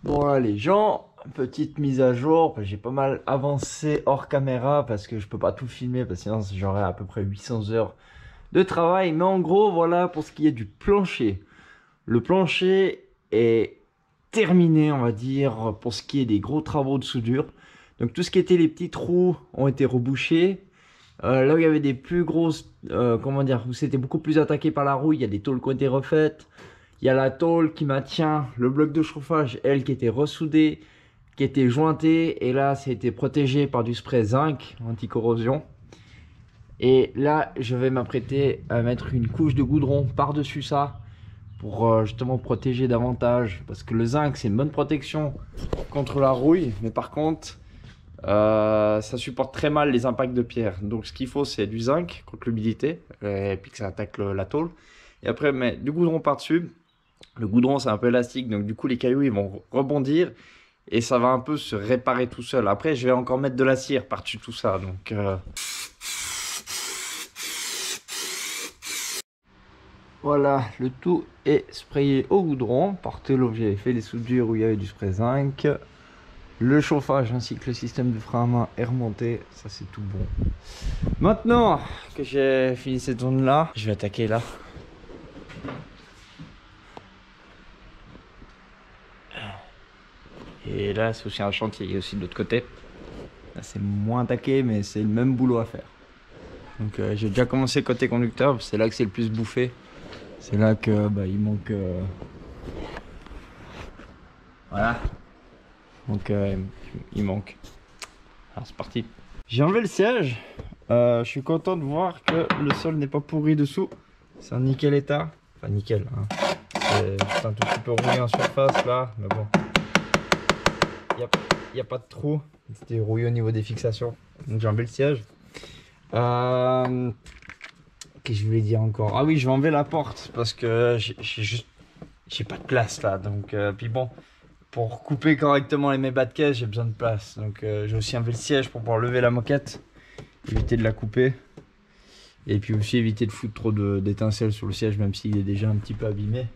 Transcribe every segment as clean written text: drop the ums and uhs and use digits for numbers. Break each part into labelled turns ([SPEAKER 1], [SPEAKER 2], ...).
[SPEAKER 1] Bon là les gens, petite mise à jour, j'ai pas mal avancé hors caméra parce que je peux pas tout filmer parce que sinon j'aurais à peu près 800 heures de travail. Mais en gros voilà pour ce qui est du plancher. Le plancher est terminé on va dire pour ce qui est des gros travaux de soudure. Donc tout ce qui était les petits trous ont été rebouchés. Là où il y avait des plus grosses, comment dire, où c'était beaucoup plus attaqué par la rouille, il y a des tôles qui ont été refaites. Il y a la tôle qui maintient le bloc de chauffage, elle qui était ressoudée, qui était jointée. Et là, ça a été protégé par du spray zinc anti-corrosion. Et là, je vais m'apprêter à mettre une couche de goudron par-dessus ça pour justement protéger davantage. Parce que le zinc, c'est une bonne protection contre la rouille. Mais par contre, ça supporte très mal les impacts de pierre. Donc ce qu'il faut, c'est du zinc contre l'humidité et puis que ça attaque la tôle. Et après, mettre du goudron par-dessus. Le goudron, c'est un peu élastique, donc du coup, les cailloux, ils vont rebondir et ça va un peu se réparer tout seul. Après, je vais encore mettre de la cire par-dessus tout ça. Donc, voilà, le tout est sprayé au goudron. Par là, j'avais fait les soudures où il y avait du spray zinc. Le chauffage ainsi que le système de frein à main est remonté. Ça, c'est tout bon. Maintenant que j'ai fini cette zone-là, je vais attaquer là. Et là, c'est aussi un chantier, il y a aussi de l'autre côté. Là, c'est moins attaqué, mais c'est le même boulot à faire. Donc, j'ai déjà commencé côté conducteur, c'est là que c'est le plus bouffé. C'est là que il manque. Voilà. Donc, il manque. Alors, c'est parti. J'ai enlevé le siège. Je suis content de voir que le sol n'est pas pourri dessous. C'est un nickel état. Enfin, nickel. Hein. C'est juste un tout petit peu rouillé en surface là, mais bon. Il n'y a pas de trou. C'était rouillé au niveau des fixations. Donc j'ai enlevé le siège. Qu'est-ce que je voulais dire encore? Ah oui, je vais enlever la porte parce que j'ai pas de place là. Donc puis bon, pour couper correctement les mes bas de caisse, j'ai besoin de place. Donc j'ai aussi enlevé le siège pour pouvoir lever la moquette, éviter de la couper. Et puis aussi éviter de foutre trop d'étincelles sur le siège, même s'il est déjà un petit peu abîmé.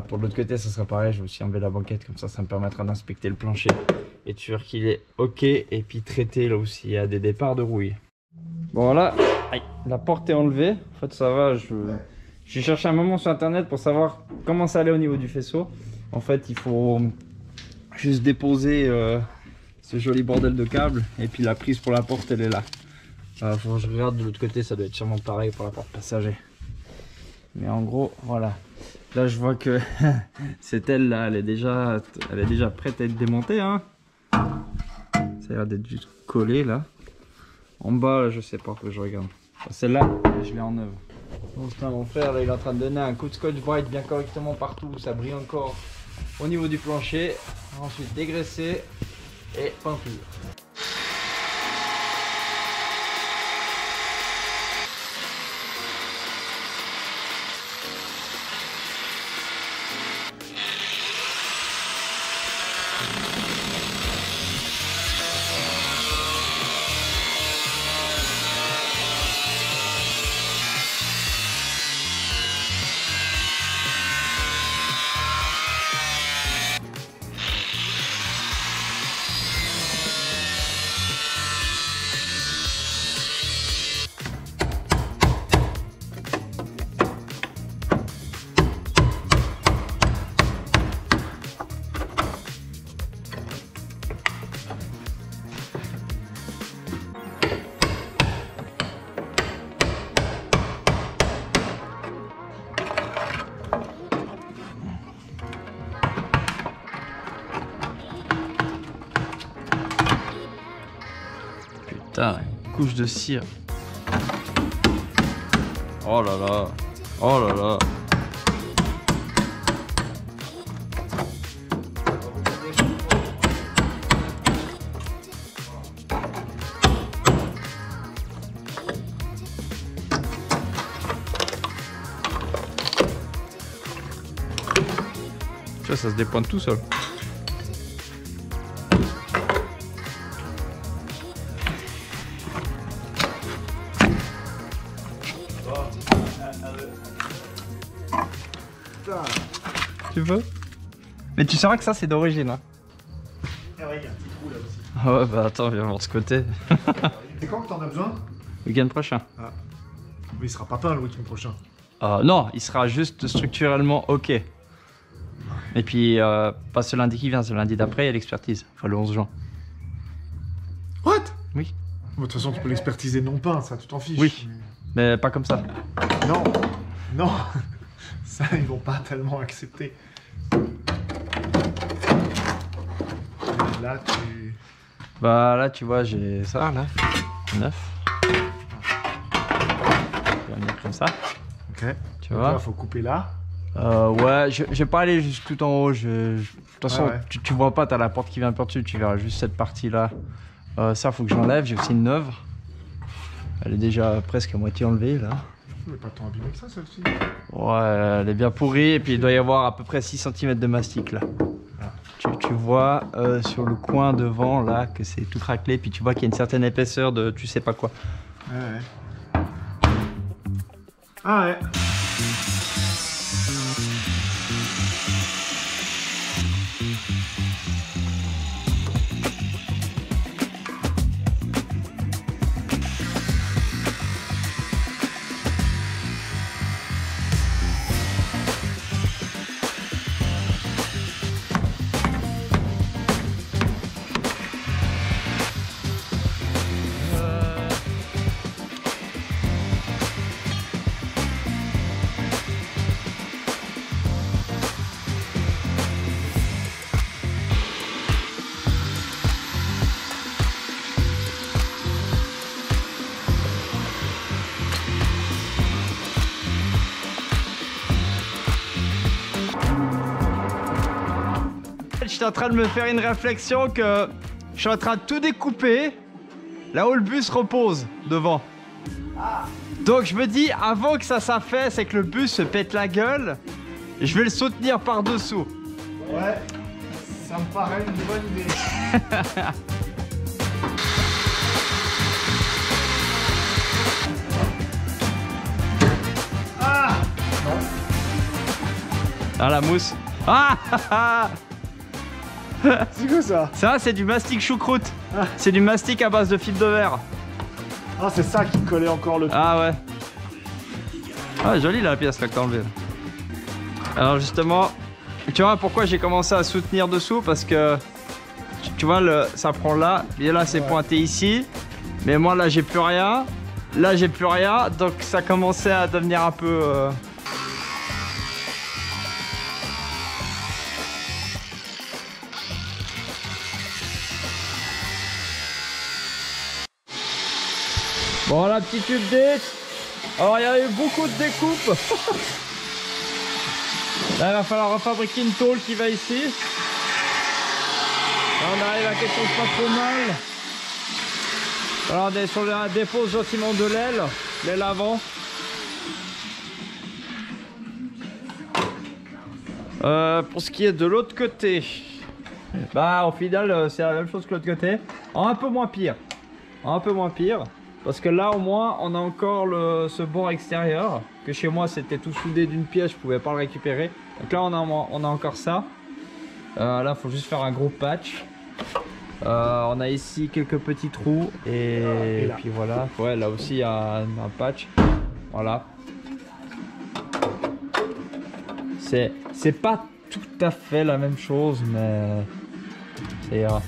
[SPEAKER 1] Pour l'autre côté, ça sera pareil. Je vais aussi enlever la banquette, comme ça me permettra d'inspecter le plancher et être sûr qu'il est ok. Et puis traiter là aussi, il y a des départs de rouille. Bon, voilà, la porte est enlevée. En fait, ça va. J'ai cherché un moment sur internet pour savoir comment ça allait au niveau du faisceau. En fait, il faut juste déposer ce joli bordel de câbles. Et puis la prise pour la porte, elle est là. Faut que je regarde de l'autre côté, ça doit être sûrement pareil pour la porte passager. Mais en gros, voilà. Là, je vois que cette aile là, elle est déjà prête à être démontée. Hein. Ça a l'air d'être juste collé là. En bas, là, je sais pas, que je regarde. Celle-là, je l'ai en œuvre. Bon, putain, mon frère, là, il est en train de donner un coup de scotch bright bien correctement partout. Ça brille encore au niveau du plancher. Ensuite, dégraisser et peinture. Putain, une couche de cire. Oh là là. Oh là là. Tu vois, ça se dépointe tout seul. Tu veux? Mais tu sauras que ça c'est d'origine. Hein.
[SPEAKER 2] Ah ouais, il y a un petit trou là aussi.
[SPEAKER 1] Ah ouais, bah attends, viens voir ce côté.
[SPEAKER 2] C'est quand que t'en as besoin?
[SPEAKER 1] Week-end prochain.
[SPEAKER 2] Ah. Mais il sera pas peint le week-end prochain.
[SPEAKER 1] Non, il sera juste structurellement ok. Et puis, pas ce lundi qui vient, ce lundi d'après, il y a l'expertise. Enfin, le 11 juin.
[SPEAKER 2] What?
[SPEAKER 1] Oui.
[SPEAKER 2] De toute façon, tu peux l'expertiser non peint, ça, tu t'en fiches.
[SPEAKER 1] Oui. Mais pas comme ça.
[SPEAKER 2] Non, non. Ça, ils vont pas tellement accepter. Là, tu...
[SPEAKER 1] Bah là, tu vois, j'ai ça, là. 9. Je vais venir comme ça.
[SPEAKER 2] Ok.
[SPEAKER 1] Tu
[SPEAKER 2] Donc
[SPEAKER 1] vois
[SPEAKER 2] là, faut couper là.
[SPEAKER 1] Ouais, je vais pas aller juste tout en haut. De toute façon,
[SPEAKER 2] Ouais.
[SPEAKER 1] tu vois pas, t'as la porte qui vient par-dessus, tu verras juste cette partie-là. Ça, faut que j'enlève. J'ai aussi une œuvre. Elle est déjà presque à moitié enlevée, là.
[SPEAKER 2] Mais pas tant abîmé que ça, celle-ci.
[SPEAKER 1] Ouais, elle est bien pourrie. Et puis, il doit y avoir à peu près 6 cm de mastic, là.
[SPEAKER 2] Ah.
[SPEAKER 1] Tu vois sur le coin devant, là, que c'est tout craquelé. Puis, tu vois qu'il y a une certaine épaisseur de tu sais pas quoi.
[SPEAKER 2] Ouais. Ah ouais.
[SPEAKER 1] J'étais en train de me faire une réflexion que je suis en train de tout découper là où le bus repose devant. Donc je me dis avant que ça s'affaisse et que le bus se pète la gueule, je vais le soutenir par dessous.
[SPEAKER 2] Ouais. Ça me paraît une bonne idée. Ah non.
[SPEAKER 1] Ah la mousse. Ah, ah, ah.
[SPEAKER 2] C'est quoi ça?
[SPEAKER 1] Ça c'est du mastic choucroute. C'est du mastic à base de fibre de verre.
[SPEAKER 2] Ah, c'est ça qui collait encore le truc.
[SPEAKER 1] Ah ouais. Ah jolie la pièce là que t'as enlevée. Alors justement, tu vois pourquoi j'ai commencé à soutenir dessous, parce que tu vois ça prend là, et là c'est pointé ici, mais moi là j'ai plus rien, là j'ai plus rien, donc ça commençait à devenir un peu Bon, la petite update. Alors, il y a eu beaucoup de découpes. Là, il va falloir refabriquer une tôle qui va ici. Là, on arrive à quelque chose pas trop mal. Alors, on est sur la dépose gentiment de l'aile avant. Pour ce qui est de l'autre côté, bah au final c'est la même chose que l'autre côté, un peu moins pire. Un peu moins pire. Parce que là au moins on a encore ce bord extérieur. Que chez moi c'était tout soudé d'une pièce, je pouvais pas le récupérer. Donc là on a encore ça. Là il faut juste faire un gros patch. On a ici quelques petits trous et puis voilà. Ouais, là aussi il y a un patch. Voilà. C'est pas tout à fait la même chose, mais ça ira.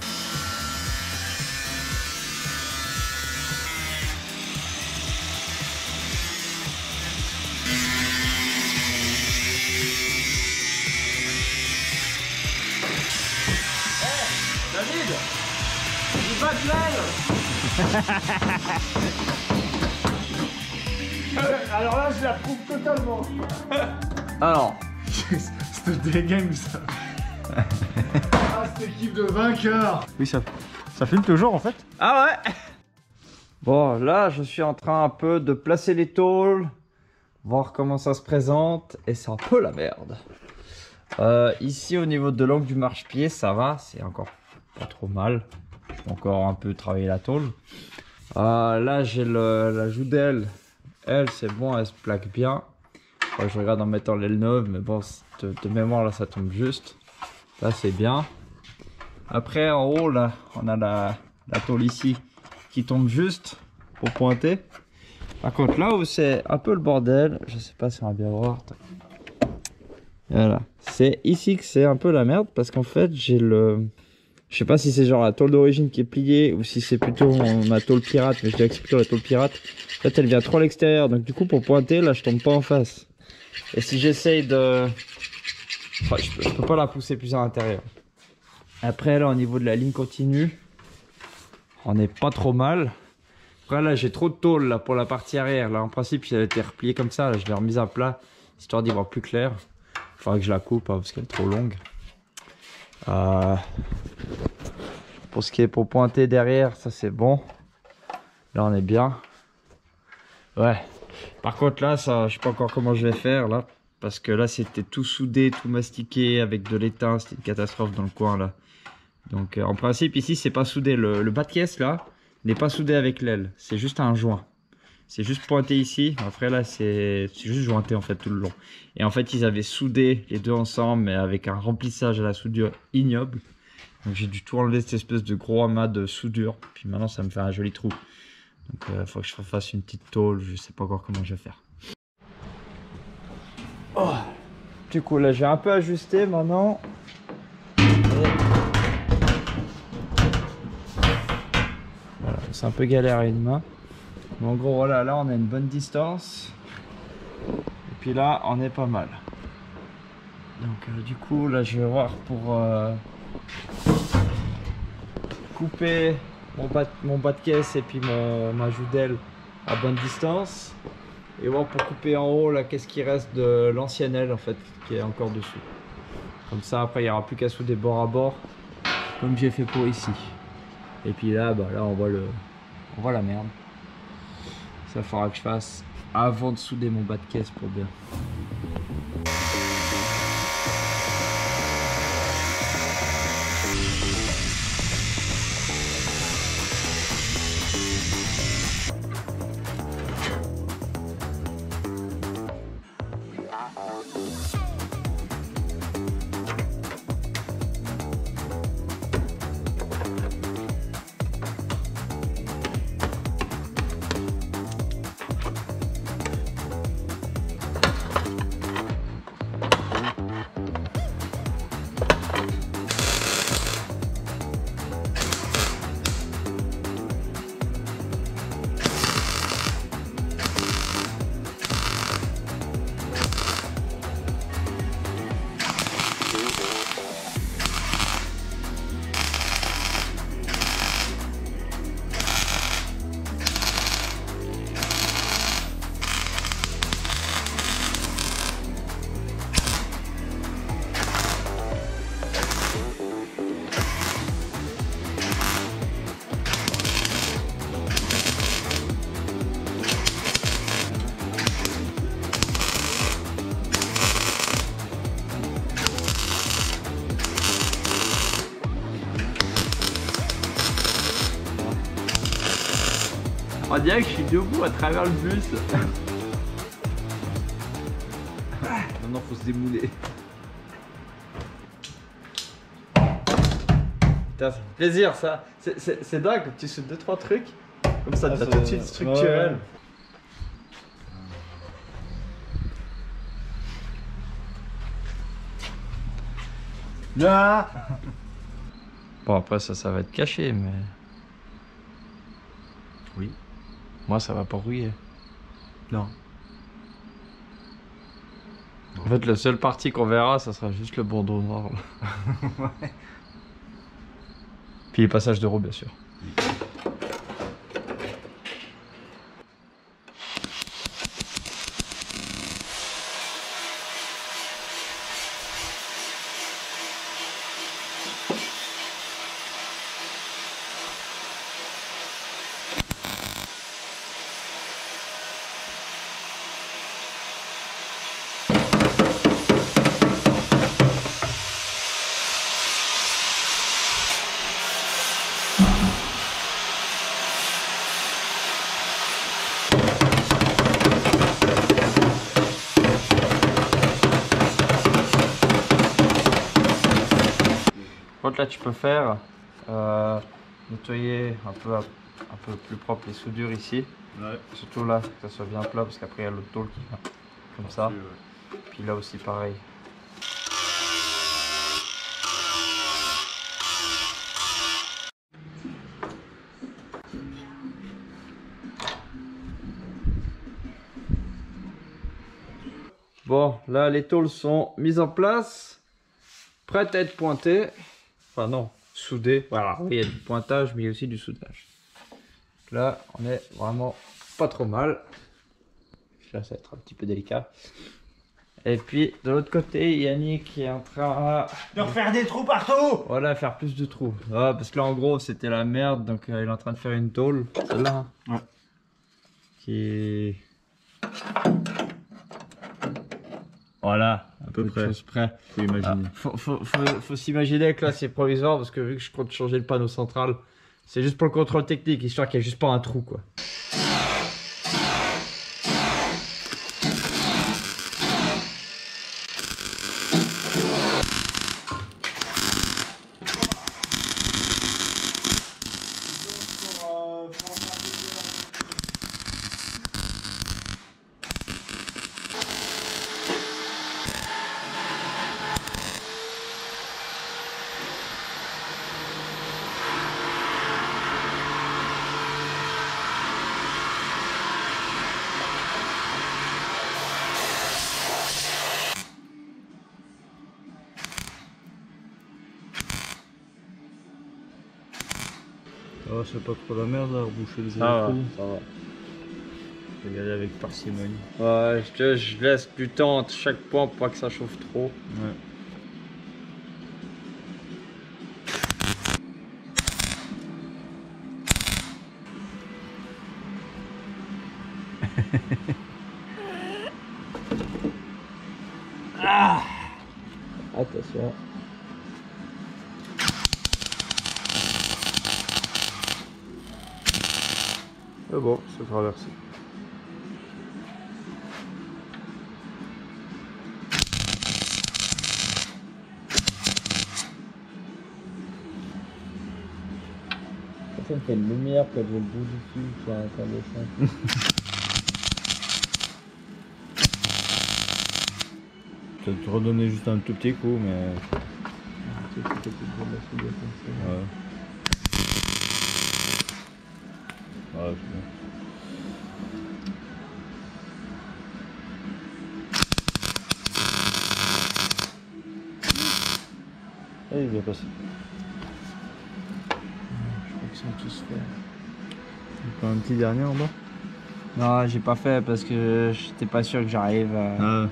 [SPEAKER 1] David, il va de l'aile.
[SPEAKER 2] Alors là, je la trouve totalement.
[SPEAKER 1] Alors,
[SPEAKER 2] C'était des games ça. Ah, cette équipe de vainqueurs.
[SPEAKER 1] oui ça.
[SPEAKER 2] Ça filme toujours en fait.
[SPEAKER 1] Ah ouais. Bon, là je suis en train un peu de placer les tôles, voir comment ça se présente, et c'est un peu la merde. Ici au niveau de l'angle du marchepied, ça va, c'est encore pas trop mal. Je peux encore un peu travailler la tôle. Là j'ai la joue d'aile, elle c'est bon, elle se plaque bien. Je regarde en mettant l'aile neuve, mais bon, de mémoire là ça tombe juste. Là c'est bien. Après en haut là, on a la tôle ici qui tombe juste pour pointer. Par contre là où c'est un peu le bordel, je sais pas si on va bien voir. Voilà, c'est ici que c'est un peu la merde parce qu'en fait j'ai le... Je sais pas si c'est genre la tôle d'origine qui est pliée ou si c'est plutôt ma tôle pirate, mais je dirais que c'est plutôt la tôle pirate. En fait elle vient trop à l'extérieur, donc du coup pour pointer là je tombe pas en face. Et si j'essaye de... Enfin, je peux pas la pousser plus à l'intérieur. Après là au niveau de la ligne continue, on est pas trop mal. Après là j'ai trop de tôle là pour la partie arrière. Là en principe elle a été repliée comme ça, là je l'ai remise à plat histoire d'y voir plus clair. Il faudra que je la coupe hein, parce qu'elle est trop longue. Pour ce qui est pour pointer derrière, ça c'est bon. Là on est bien. Ouais. Par contre là, ça, je sais pas encore comment je vais faire là. Parce que là c'était tout soudé, tout mastiqué avec de l'étain. C'était une catastrophe dans le coin là. Donc en principe ici c'est pas soudé. Le bas de caisse là n'est pas soudé avec l'aile. C'est juste un joint. C'est juste pointé ici. Après là c'est juste jointé en fait tout le long. Et en fait ils avaient soudé les deux ensemble mais avec un remplissage à la soudure ignoble. Donc j'ai dû tout enlever cette espèce de gros amas de soudure. Puis maintenant ça me fait un joli trou. Donc il faut que je refasse une petite tôle. Je sais pas encore comment je vais faire. Oh. Du coup là j'ai un peu ajusté maintenant. Voilà, c'est un peu galère à une main. Mais en gros voilà, là on a une bonne distance. Et puis là on est pas mal. Donc du coup là je vais voir pour couper mon bas de caisse et puis ma joue d'aile à bonne distance. Et voir pour couper en haut là qu'est-ce qui reste de l'ancienne aile en fait qui est encore dessus. Comme ça après il n'y aura plus qu'à souder bord à bord comme j'ai fait pour ici. Et puis là bah là on voit la merde. Ça faudra que je fasse avant de souder mon bas de caisse pour bien. On dirait que je suis debout à travers le bus. Maintenant faut se démouler. Putain, ça fait plaisir ça. C'est dingue, tu sautes 2-3 trucs. Comme ça, t'as tout de suite structurel. Ouais.
[SPEAKER 2] Là.
[SPEAKER 1] Bon après ça va être caché mais...
[SPEAKER 2] Oui.
[SPEAKER 1] Moi ça va pas rouiller.
[SPEAKER 2] Non.
[SPEAKER 1] En fait la seule partie qu'on verra ça sera juste le bandeau noir.
[SPEAKER 2] Ouais.
[SPEAKER 1] Puis les passages de roue bien sûr. contre là tu peux faire nettoyer un peu plus propre les soudures ici.
[SPEAKER 2] Ouais.
[SPEAKER 1] Surtout là, que ça soit bien plat parce qu'après il y a l'autre tôle qui va comme ça.
[SPEAKER 2] Ouais.
[SPEAKER 1] Puis là aussi pareil. Bon, là les tôles sont mises en place, prêtes à être pointées. Enfin non, soudées. Voilà, il y a du pointage mais il y a aussi du soudage. Là, on est vraiment pas trop mal. Là, ça va être un petit peu délicat. Et puis, de l'autre côté, Yannick est en train
[SPEAKER 2] de refaire des trous partout.
[SPEAKER 1] Voilà, faire plus de trous. Ah, parce que là, en gros, c'était la merde. Donc, il est en train de faire une tôle. Celle-là. Hein,
[SPEAKER 2] ouais.
[SPEAKER 1] Qui... Voilà,
[SPEAKER 2] à peu près.
[SPEAKER 1] Près.
[SPEAKER 2] Faut imaginer.
[SPEAKER 1] Faut s'imaginer que là, c'est provisoire. Parce que vu que je compte changer le panneau central, c'est juste pour le contrôle technique. Histoire qu'il n'y ait juste pas un trou, quoi.
[SPEAKER 2] Oh, c'est pas trop la merde là, reboucher les trous.
[SPEAKER 1] Ça va.
[SPEAKER 2] Je vais y aller avec parcimonie.
[SPEAKER 1] Ouais, je laisse du temps entre chaque point pour pas que ça chauffe trop.
[SPEAKER 2] Ouais.
[SPEAKER 1] Ah, attention.
[SPEAKER 2] C'est bon, c'est traversé.
[SPEAKER 1] Ça me fait une lumière quand j'ai le bout du fil qui est incandescent.
[SPEAKER 2] Tu vas te redonner juste un tout petit coup, mais. Ouais. Ouais, c'est bon. Ah, il est bien passé.
[SPEAKER 1] Je crois qu'ils sont tous faits.
[SPEAKER 2] Pas un petit dernier en bas?
[SPEAKER 1] Non, j'ai pas fait parce que j'étais pas sûr que j'arrive à...
[SPEAKER 2] Ah.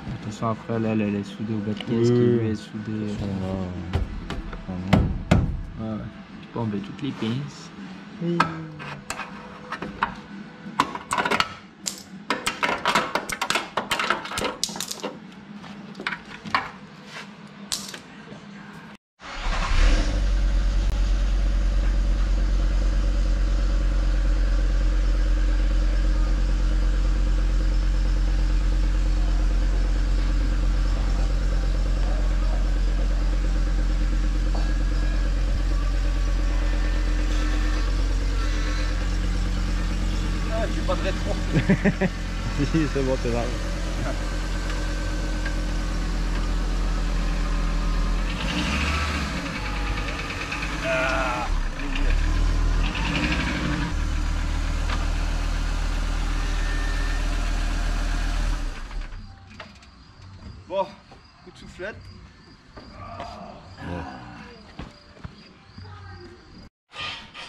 [SPEAKER 1] De toute façon, après, là, elle est soudée au bas de caisse,
[SPEAKER 2] Oui.
[SPEAKER 1] qui lui est soudée.
[SPEAKER 2] Ouais.
[SPEAKER 1] Tu peux enlever toutes les pinces.
[SPEAKER 2] Oui.
[SPEAKER 1] J'ai pas de rétro.
[SPEAKER 2] Si, c'est bon, t'es là.
[SPEAKER 1] Bon, coup de soufflette.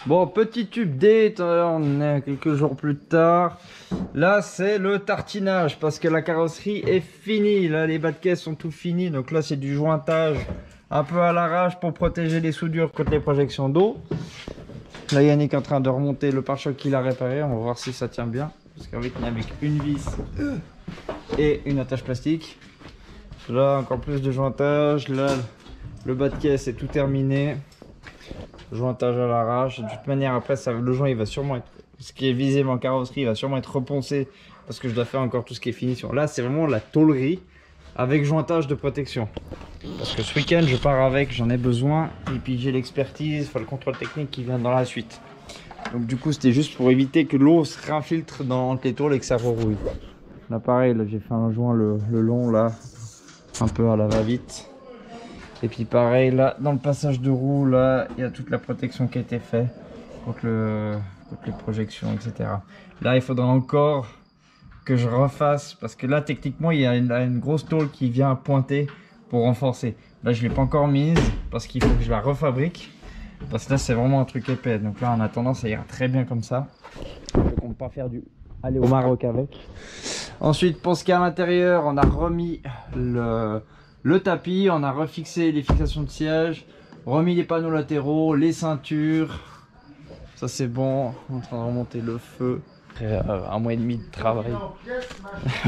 [SPEAKER 1] Bon, petit tube D, on est quelques jours plus tard. Là, c'est le tartinage parce que la carrosserie est finie. Là, les bas de caisse sont tout finis. Donc là, c'est du jointage un peu à l'arrache pour protéger les soudures contre les projections d'eau. Là, Yannick est en train de remonter le pare-choc qu'il a réparé. On va voir si ça tient bien. Parce qu'avec une vis et une attache plastique. Là, encore plus de jointage. Là, le bas de caisse est tout terminé. Jointage à l'arrache. De toute manière, après, ça, le joint il va sûrement être, ce qui est visible en carrosserie, il va sûrement être reponcé parce que je dois faire encore tout ce qui est finition. Là, c'est vraiment la tôlerie avec jointage de protection. Parce que ce week-end je pars avec, j'en ai besoin. Et puis j'ai l'expertise, enfin le contrôle technique qui vient dans la suite. Donc du coup c'était juste pour éviter que l'eau se réinfiltre dans les tôles et que ça rerouille. Là pareil, là j'ai fait un joint le long là, un peu à la va-vite. Et puis pareil là, dans le passage de roue là, il y a toute la protection qui a été faite contre les projections, etc. Là il faudra encore que je refasse, parce que là techniquement il y a une grosse tôle qui vient pointer pour renforcer. Là je l'ai pas encore mise parce qu'il faut que je la refabrique, parce que là c'est vraiment un truc épais. Donc là en attendant ça ira très bien comme ça. Je compte pas faire du aller au Maroc avec. Ensuite pour ce qui est à l'intérieur, on a remis le tapis, on a refixé les fixations de siège, remis les panneaux latéraux, les ceintures. Ça c'est bon, on est en train de remonter le feu. Après un mois et demi de travail.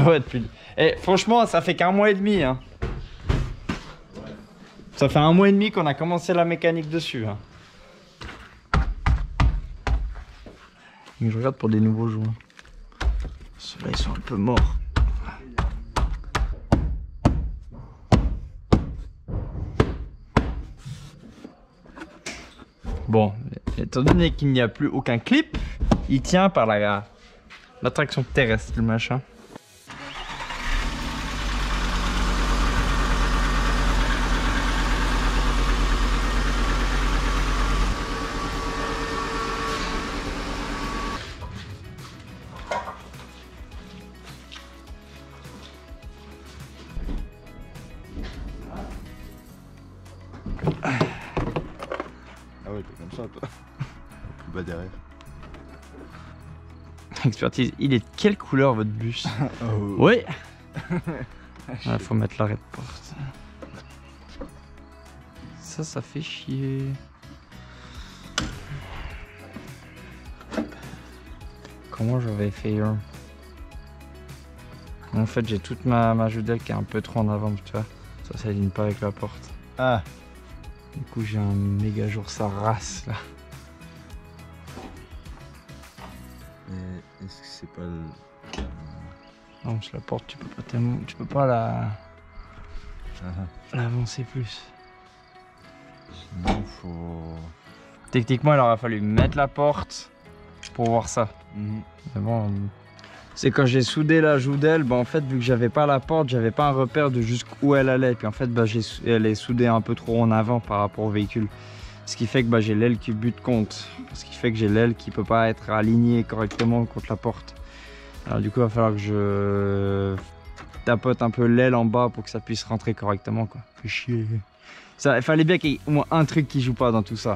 [SPEAKER 1] Ouais, depuis... Et franchement ça fait qu'un mois et demi hein. Ça fait un mois et demi qu'on a commencé la mécanique dessus hein. Et je regarde pour des nouveaux joints. Ceux-là ils sont un peu morts. Bon, étant donné qu'il n'y a plus aucun clip, il tient par l'attraction terrestre, le machin.
[SPEAKER 3] Ah ouais, t'es comme ça toi. Plus bas derrière.
[SPEAKER 1] Expertise, il est de quelle couleur votre bus?
[SPEAKER 3] Oh.
[SPEAKER 1] Oui. Faut mettre l'arrêt de porte. Ça fait chier. Comment j'avais fait un? En fait j'ai toute ma joudelle qui est un peu trop en avant, tu vois. Ça aligne pas avec la porte.
[SPEAKER 3] Ah.
[SPEAKER 1] Du coup j'ai un méga jour sa race là.
[SPEAKER 3] Mais est-ce que c'est pas le...
[SPEAKER 1] Non, parce que la porte tu peux pas l'avancer plus.
[SPEAKER 3] Sinon faut...
[SPEAKER 1] Techniquement il aurait fallu mettre la porte pour voir ça. Mais bon, c'est quand j'ai soudé la joudelle, bah en fait vu que j'avais pas la porte, j'avais pas un repère de jusqu'où elle allait. Puis en fait bah, elle est soudée un peu trop en avant par rapport au véhicule. Ce qui fait que bah, j'ai l'aile qui bute contre. Ce qui fait que j'ai l'aile qui peut pas être alignée correctement contre la porte. Alors du coup il va falloir que je tapote un peu l'aile en bas pour que ça puisse rentrer correctement quoi. Fait chier. Ça, il fallait bien qu'il y ait au moins un truc qui joue pas dans tout ça.